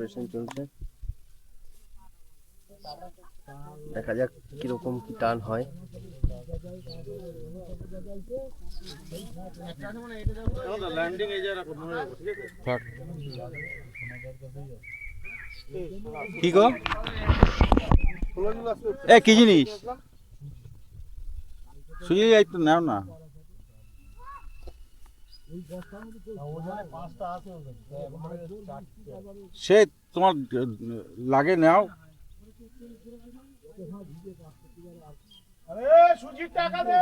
Preparation চলছে, দেখা যাক কিরকম কি টান হয়। কি গো এ কি জিনিস শুয়ে একটু নাও না, সে তোমার লাগে নাও। সুজির টাকা দে।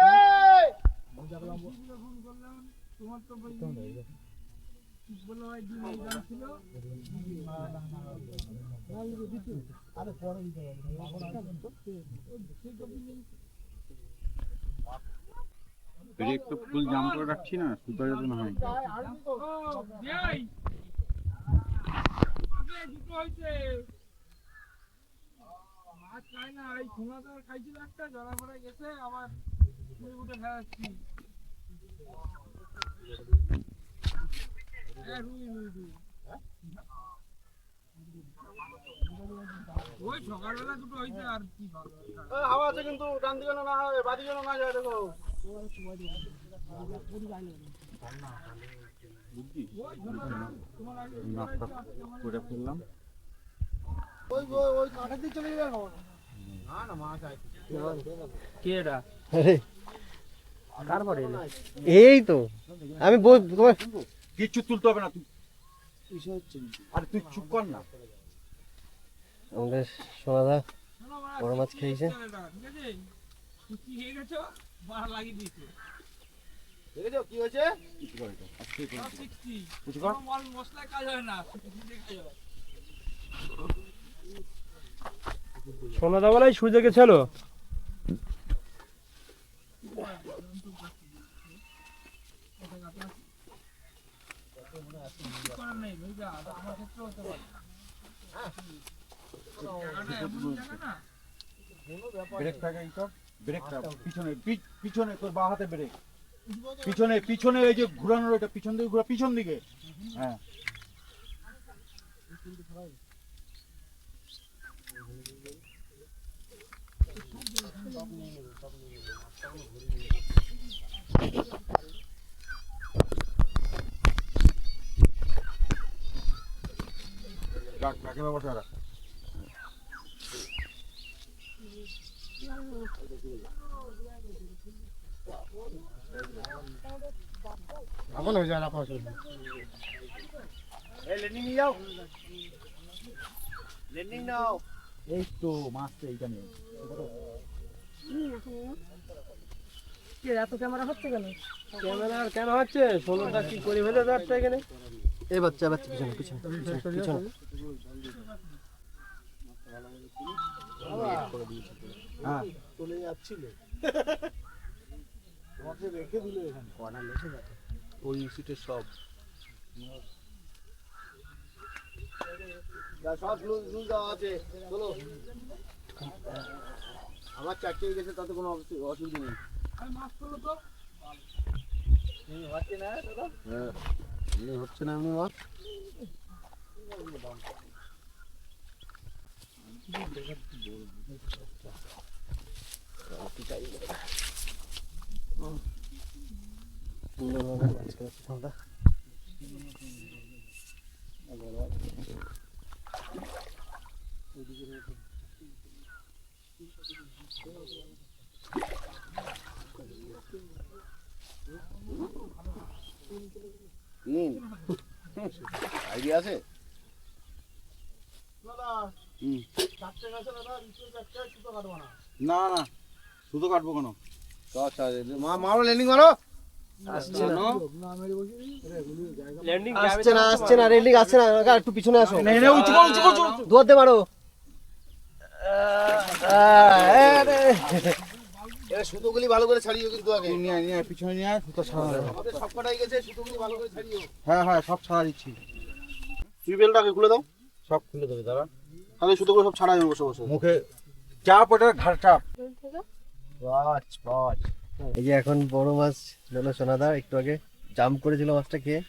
একটু ফুল জাম করে রাখছি না, সুতো যাতে না হয়। সকালবেলা দুটো হয়েছে আর কি হাওয়া আছে, কিন্তু ডান দিকে না হয় বাদি যেন না যায়। দেখো করে ফেললাম। ওই কাঁটার দিকে চলে যাবে না না মাছ আছে। কি এটা? কারবারে এই তো আমি তোমার কিচ্ছু তুলতে হবে না, তুই আরে তুই চুপ কর না। আমাদের সোনাদা বড় মাছ খেয়েছে। কি হয়েছে? সোনাদা বলাই সূর্য গেছিল। ব্রেক থাকে এইসব, ব্রেকটা পিছনে পিছনে তোর বাঁ হাতে ব্রেক, পিছনে পিছনে এই যে ঘোরানোর এটা পিছন দিকে ঘোরা, পিছন দিকে। হ্যাঁ কাকে ব্যবস্থা রাখ। এখন হয়ে যায় না পাঁচ ল্যান্ডিং নিয়ে যাও, ল্যান্ডিং নাও। এই তো মাছটা এইখানে। এত ক্যামেরা হচ্ছে কেন? ক্যামেরা আর কেন হচ্ছে? সোনাদা কি করে ফেলে যাচ্ছে এখানে? এই বাচ্চা বাচ্চা পিছনে পিছনে পিছনে হ্যাঁ চলে যাচ্ছিল, তোমাকে রেখে দিল এখানে কর্নার লেখে গেছে ওই সিটের সব সব লুজ দেওয়া আছে। চলো, আমার চারটে গেছে, তাতে কোনো অসুবিধা নেই। হচ্ছে না হচ্ছে না এমনি মাছ। আইডিয়া আছে? না না শুধু কাটবো কেন? আচ্ছা মারো, ল্যান্ডিং মারো। আসছে না আসছে না রেলিং আসছে না, একটু পিছনে আসো। দৌড়তে পারো। সুতোগুলি ভালো করে ছাড়িও, কিন্তু আগে পিছনে নিয়ে সুতো ছাড়া। আমাদের সব কটাই গেছে, সুতোগুলি ভালো করে ছাড়িও। হ্যাঁ হ্যাঁ সব ছাড়া দিচ্ছি। টিউবওয়েলটা আগে খুলে দাও, সব খুলে দেবে দাঁড়া। তাহলে সুতোগুলো সব ছাড়া যাবে বসে বসে। মুখে চাপ, ওটা ঘাড় চাপ। এই যে এখন বড় মাছ হলো সোনাদা, একটু আগে জাম্প করেছিল মাছটা খেয়ে।